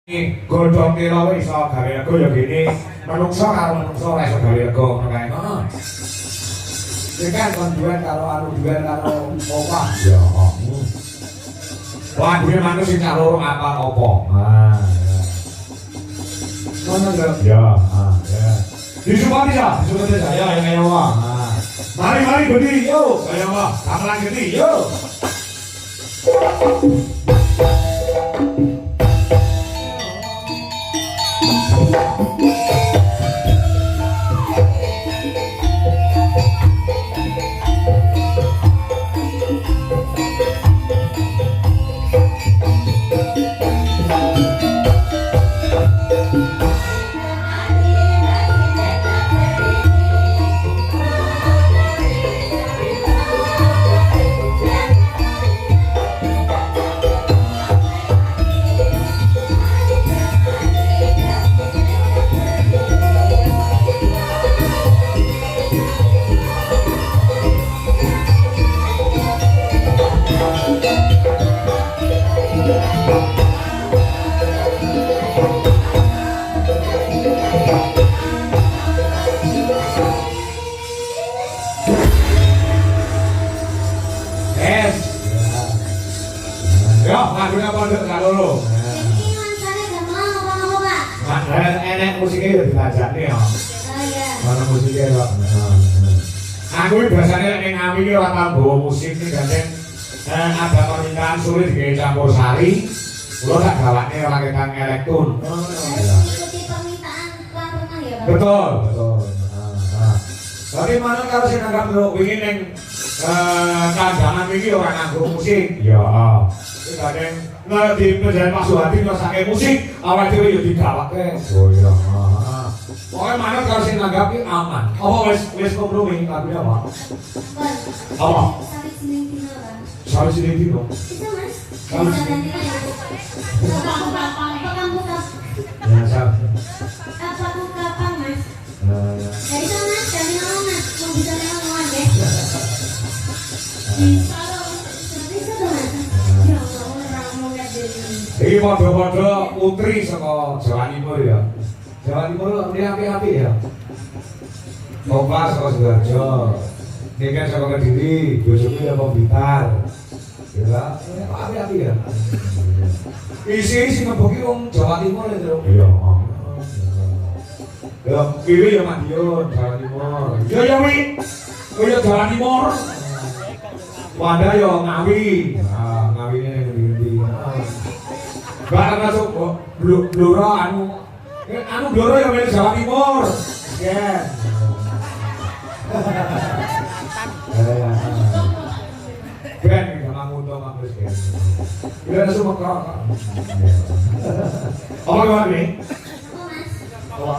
Godhong kira iso gawe rego ya gini. Menungso karo menungso ora iso gawe rego ngono kae. Heeh. Iki kan kon duwen karo duwen karo opah. Ya. Wah, duwe manuk sing karo apa opo. Ah, ya. Ngono lho. Ya, ya. Disupati ya, ya ya wah. Mari gede yo, kaya wah. Gamelan gede yo. Lagunya pondok kaloro. Ini mansane gamelan apa-apa, Pak? Enek musiknya ya dilajake ya. Oh iya. Mana musiknya kok. Aku iki biasane ning ngawi iki ora tau bawa musik iki gandeng ada permintaan sulit digawe campur sari. Kula tak gawake ora kekan elektron. Ikuti permintaan Pak pernah ya, Pak? Betul. Tapi mana kalau sing anggap wingi ning kandangan iki ora nganggo musik. Ya. Kadang di perjalanan Pak Suhadi ngrasake musik, awal dhewe yo digawake. Oh iya. Pokoknya mana kalau sing nanggapi aman. Apa wis kompromi lagunya apa? Apa? Sawi sining dino, Pak. Sawi sining dino. Itu, Mas. Sawi Bisa sining. ganti ya. Apa kamu Ya, sawi. apa aku kapan, Mas? Ya. Dari sana, Mas. Dari mana, Mas? Mau bisa lewat ya? Bisa dong. Bisa dong, Mas. Ya Allah, orang mau lihat dari Iki padha-padha putri saka Jawa Timur ya. Jawa Timur ini api-api ya. Kompas saka Sidoarjo. Ini kan saka Kediri, Bojoku ya Pak Blitar. Ya, api-api ya. Isi ngeboki wong Jawa Timur ya, Iya. Ya, kiri ya Madiun, Jawa Timur. Ya ya wi. Oh ya Jawa Timur. Wadah ya Ngawi. Nah, Ngawi ini ngendi. Gak masuk Blora anu Blora yang dari Jawa Timur. Ya. Ben sama ngundang kampus ya. Bila ada semua kau. Apa gimana nih? Oh, Mas. Apa?